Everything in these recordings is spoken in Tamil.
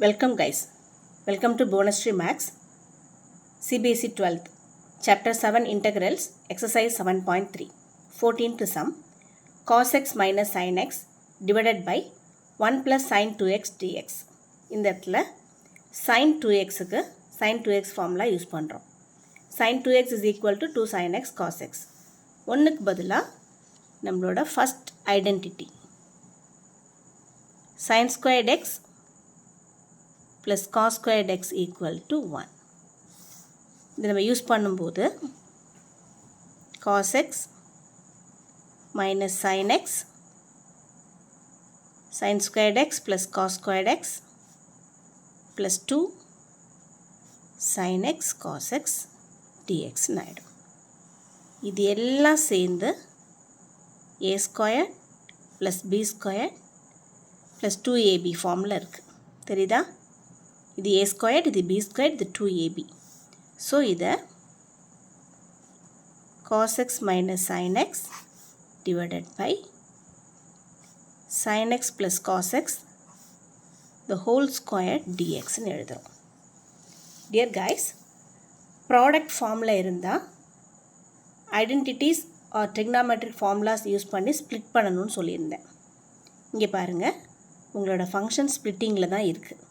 Welcome guys. Welcome to Bonus Tree Max CBSE 12th Chapter 7 Integrals Exercise 7.3 14th sum cos x minus sin x divided by 1 plus sin 2x dx. இந்த இடத்துல sin 2x க்கு sin 2x formula யூஸ் பண்ணுறோம். sin 2x is equal to 2 sin x cos x. ஒன்றுக்கு பதிலாக நம்மளோட first identity sin squared x plus cos squared x equal to 1. இது நம்ம யூஸ் பண்ணும்போது cos x minus sin x sin squared x plus cos squared x plus 2 sin x cos x dx ஆயிடும். இது எல்லாம் சேர்ந்து a squared plus b squared plus 2ab ஃபார்மில் இருக்குது. தெரியுதா? இது a squared, இது b squared, இது 2ab. ஸோ இதை cos x minus sin x divided by sin x plus cos x the whole square dx ன்னு எழுதுகிறோம். Dear guys, ப்ராடக்ட் ஃபார்மில் இருந்தால் identities or trigonometric formulas use பண்ணி ஸ்ப்ளிட் பண்ணணும்னு சொல்லியிருந்தேன். இங்கே பாருங்கள், உங்களோட ஃபங்க்ஷன் ஸ்ப்ளிட்டிங்கில் தான் இருக்குது.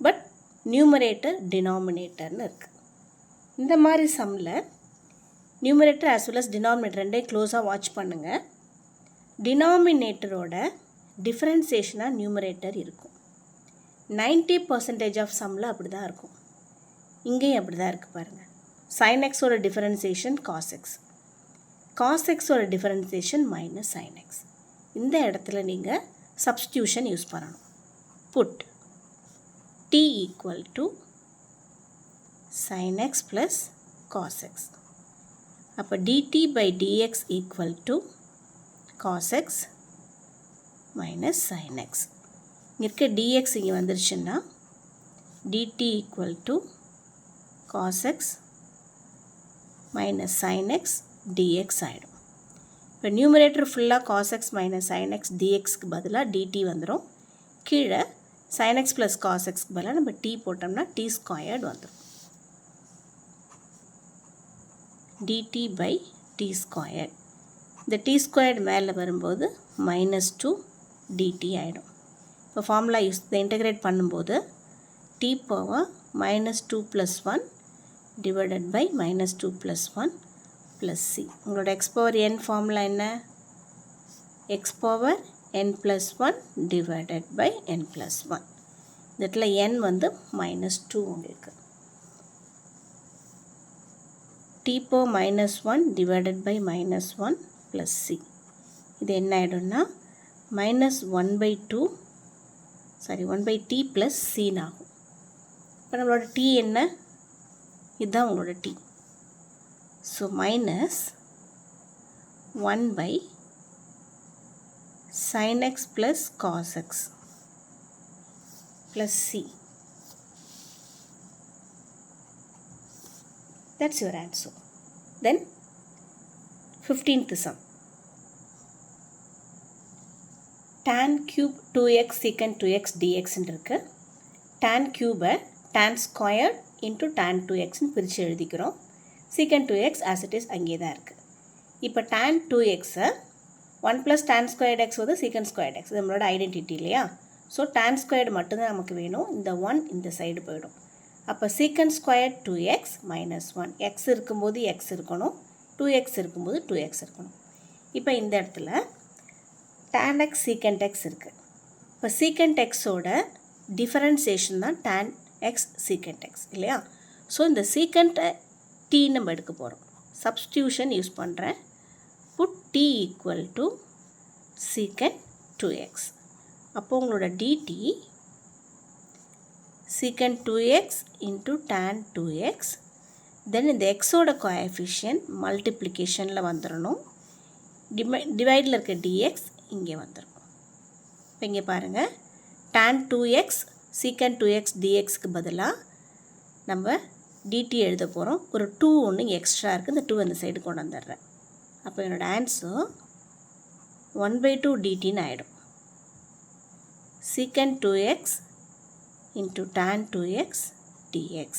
பட் நியூமரேட்டர் டினாமினேட்டர்னு இருக்குது. இந்த மாதிரி சம்மில் numerator as well as denominator ரெண்டையும் க்ளோஸாக வாட்ச் பண்ணுங்கள். டினாமினேட்டரோட டிஃப்ரென்சியேஷனாக நியூமரேட்டர் இருக்கும். 90% ஆஃப் சம்மில் அப்படி தான் இருக்கும். இங்கேயும் அப்படி தான் இருக்குது பாருங்கள். sin xோட டிஃப்ரென்சியேஷன் cos x, cos xோட டிஃப்ரென்சியேஷன் மைனஸ் sin x. இந்த இடத்துல நீங்கள் சப்ஸ்டியூஷன் யூஸ் பண்ணணும். Put t equal to sin x plus cos x. அப்போ dt by dx equal to cos x minus sin x. இங்கே இருக்க dx இங்கே வந்துருச்சுன்னா dt equal to cos x minus sin x dx ஆகிடும். இப்போ நியூமரேட்டர் ஃபுல்லாக cos x minus sin x dxக்கு பதிலாக dt வந்துடும். கீழே sin x plus cos x பதிலாக நம்ம t போட்டோம்னா t squared வந்துடும். dt by t squared. இந்த t squared மேலே வரும்போது -2 dt ஆகிடும். இப்போ ஃபார்முலா யூஸ் இன்டெகிரேட் பண்ணும்போது t power -2 plus 1 divided by -2 plus 1 plus c. உங்களோட x power n ஃபார்முலா என்ன? x power n plus 1 divided by n plus 1. இந்த இடத்துல n வந்து -2 உங்களுக்கு. t power -1 divided by -1 plus c. இது என்ன ஆகிடும்னா -1/2 1/t plus c ஆகும். இப்போ நம்மளோட t என்ன? இதுதான் உங்களோட t. So -1 by sin x plus cos x plus c. That's your answer. Then 15th sum. tan cube 2x secant 2x dx இருக்கு. tan cube tan squared into tan 2x பிரித்து எழுதிக்கிறோம். secant 2x as it is அங்கே தான் இருக்குது. இப்போ tan 2x 1 plus tan squared x வந்து secant squared x. இது நம்மளோட ஐடென்டிட்டி இல்லையா? ஸோ tan squared மட்டும்தான் நமக்கு வேணும். இந்த 1 இந்த சைடு போயிடும். அப்போ secant squared 2x minus 1. x இருக்கும்போது x இருக்கணும், 2x இருக்கும்போது 2x இருக்கணும். இப்போ இந்த இடத்துல tan x secant x இருக்குது. இப்போ secant xோட டிஃபரன்சியேஷன் தான் tan x secant x இல்லையா? ஸோ இந்த secant t நம்ம எடுக்க போகிறோம். சப்ஸ்டியூஷன் யூஸ் பண்ணுறேன். put t equal to secant 2x. அப்போ உங்களோட dt secant 2x into tan 2x. தென் இந்த xோட கோஎஃபிஷியன்ட் மல்டிப்ளிகேஷனில் வந்துடணும். டிவைடில் இருக்க dx இங்கே வந்துடும். இப்போ இங்கே பாருங்கள், tan 2x secant 2x dxக்கு பதிலாக நம்ம dt எழுத போகிறோம். ஒரு 2 ஒன்று இங்கே எக்ஸ்ட்ரா இருக்குது. இந்த 2 அந்த சைடு கொண்டு வந்துடுறேன். அப்போ என்னோடய ஆன்சர் 1/2 dtன்னு ஆகிடும். secant 2x into tan 2x dx.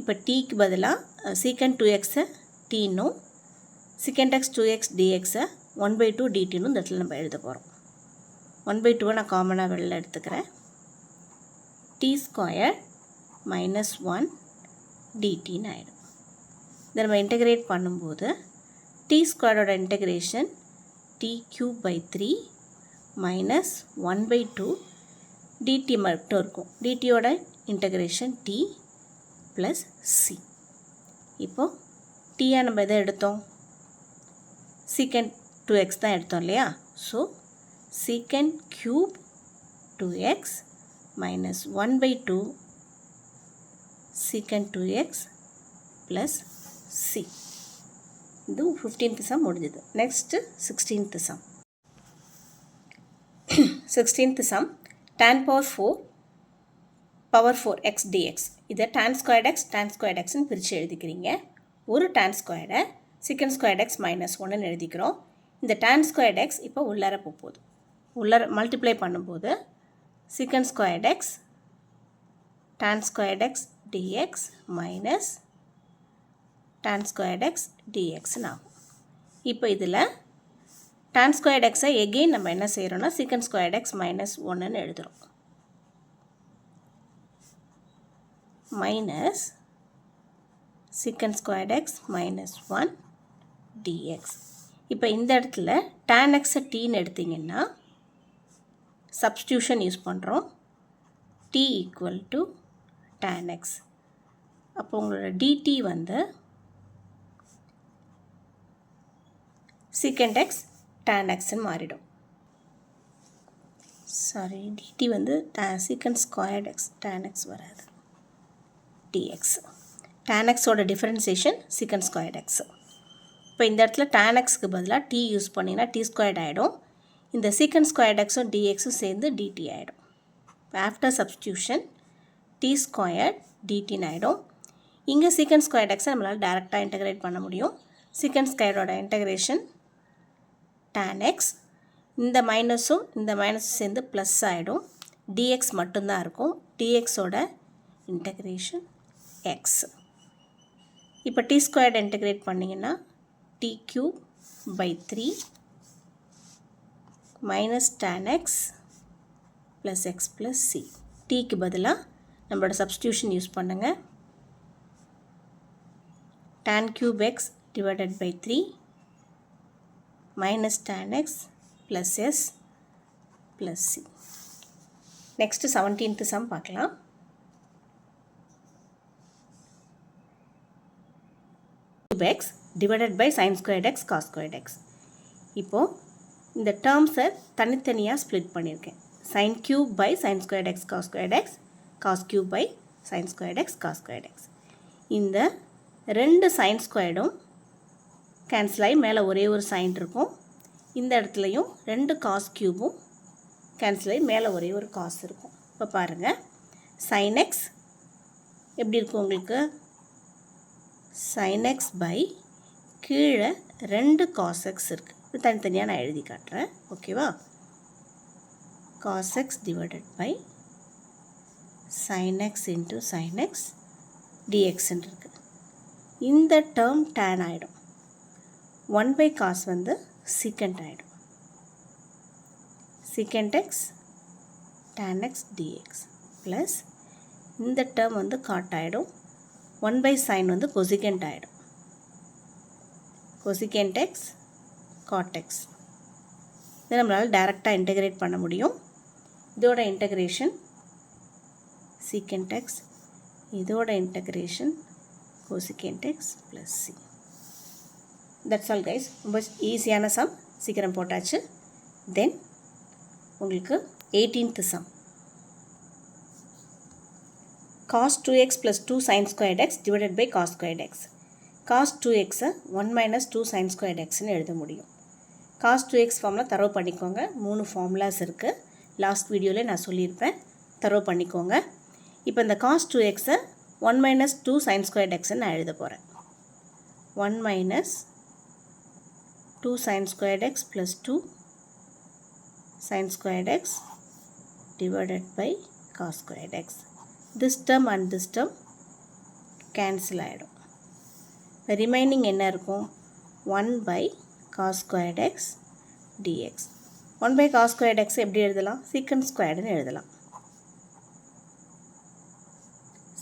இப்போ tக்கு பதிலாக secant 2xஐ tனும் secant x 2x dxஐ 1/2 dtனும் இந்த இடத்துல நம்ம எழுத போகிறோம். 1/2 நான் காமனாக வெளில எடுத்துக்கிறேன். t ஸ்கொயர் மைனஸ் 1 dtன்னு ஆகிடும். இதை நம்ம இன்டெகிரேட் பண்ணும்போது t ஸ்கொயரோட integration t cube by 3 minus 1/2 dt மட்டும் இருக்கும். dtயோட இன்டெகிரேஷன் t ப்ளஸ் c. இப்போது டீயாக நம்ம எதை எடுத்தோம்? secant 2x தான் எடுத்தோம் இல்லையா? So secant cube 2x minus 1/2 secant 2x plus c. இது 15th சம் முடிஞ்சது. Next 16th sum. 16th sum tan power 4 x dx. இதை tan squared xன்னு பிரித்து எழுதிக்கிறீங்க. ஒரு tan squared-ஐ secant squared x மைனஸ் 1ன்னு எழுதிக்கிறோம். இந்த tan squared x இப்போ உள்ளார போகுது. உள்ளார மல்டிப்ளை பண்ணும்போது secant squared x tan squared x dx minus tan squared x dxன்னு ஆகும். இப்போ இதில் tan squared xஐ எகெயின் நம்ம என்ன செய்கிறோன்னா secant squared x மைனஸ் 1ன்னு எழுதுகிறோம். Minus secant squared x minus 1 dx. இப்போ இந்த இடத்துல tan xஐ tன்னு எடுத்திங்கன்னா சப்ஸ்டியூஷன் யூஸ் பண்ணுறோம். t equal to tan x. அப்போ உங்களோட dt வந்து secant x tan xன்னு மாறிடும். சாரி, dt வந்து secant squared x tan x வராது, dx. tan xோட டிஃபரன்சியேஷன் secant squared x. இப்போ இந்த இடத்துல tan xக்கு பதிலாக t யூஸ் பண்ணிங்கன்னா t ஸ்கொயர்ட் ஆகிடும். இந்த secant squared xும் dxும் சேர்ந்து dt ஆகிடும். ஆஃப்டர் சப்ஸ்டியூஷன் t ஸ்கொயர்ட் dtன்னு ஆகிடும். இங்கே secant squared xை நம்மளால் டேரெக்டாக இன்டெகிரேட் பண்ண முடியும். secant ஸ்கொயரோட இன்டெகிரேஷன் tan x, இந்த மைனஸும் இந்த மைனஸும் சேர்ந்து ப்ளஸ் ஆகிடும். dx மட்டும்தான் இருக்கும். dxோட இன்டெகிரேஷன் x. இப்போ t ஸ்கொயர்ட் இன்டெகிரேட் பண்ணிங்கன்னா t cube by 3 minus tan x plus x plus c. tக்கு பதிலாக நம்மளோட சப்ஸ்டியூஷன் யூஸ் பண்ணுங்கள். tan cube x divided by 3 minus tan x plus s plus c. Next 17th sum பார்க்கலாம். cube x divided by sin squared x cos squared x. இப்போ இந்த டேர்ம்ஸை தனித்தனியாக ஸ்ப்ளிட் பண்ணியிருக்கேன். sin cube by sin squared x cos squared x, cos cube by sin squared x cos squared x. இந்த ரெண்டு sin ஸ்கொயர்டும் கேன்சல் ஆகி மேலே ஒரே ஒரு சைன் இருக்கும். இந்த இடத்துலையும் ரெண்டு காஸ் க்யூபும் கேன்சல் ஆகி மேலே ஒரே ஒரு காஸ் இருக்கும். இப்போ பாருங்கள், sin x எப்படி இருக்கும் உங்களுக்கு? sin x பை கீழே ரெண்டு cos x இருக்குது. இது தனித்தனியாக நான் எழுதி காட்டுறேன், ஓகேவா? cos x divided by sin x into sin x dxன்னு இருக்குது. இந்த டேர்ம் tan ஆகிடும். 1 by cos வந்து secant ஆகிடும். secant x tan x dx plus இந்த டேர்ம் வந்து cot ஆகிடும். 1 by sin வந்து cosecant ஆகிடும். cosecant x cot x. இதை நம்மளால் டைரெக்டாக இன்டெகிரேட் பண்ண முடியும். இதோட இன்டெகிரேஷன் secant x, இதோட integration cosecant x plus c. That's all guys. ரொம்ப ஈஸியான சம், சீக்கிரம் போட்டாச்சு. தென் உங்களுக்கு 18th sum. cos 2x plus 2 sin squared x divided by cos squared x. cos 2x 1 minus 2 sin squared xன்னு எழுத முடியும். cos 2x ஃபார்முலா தரவு பண்ணிக்கோங்க. 3 ஃபார்முலாஸ் இருக்குது. லாஸ்ட் வீடியோவில் நான் சொல்லியிருப்பேன், தரவு பண்ணிக்கோங்க. இப்போ இந்த cos 2x 1 minus 2 sin squared xன்னு நான் எழுத போகிறேன். 1 minus 2 sin squared x plus 2 sin squared x divided by cos squared x. This term and this term cancel ஆகிடும். ரிமைனிங் என்ன இருக்கும்? 1 by cos squared x dx. 1 by cos squared x எப்படி எழுதலாம்? secant squaredனு எழுதலாம்.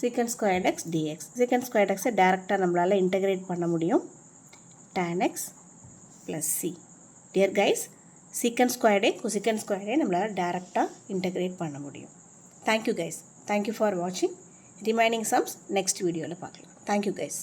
secant squared x dx. secant squared x டைரெக்டாக நம்மளால் இன்டகிரேட் பண்ண முடியும். tan x plus c. Dear guys, secant squared cosecant squared நம்மளால் டைரெக்டாக இன்டகிரேட் பண்ண முடியும். Thank you guys. Thank you for watching. Remaining sums next வீடியோவில் பார்க்கலாம். Thank you guys.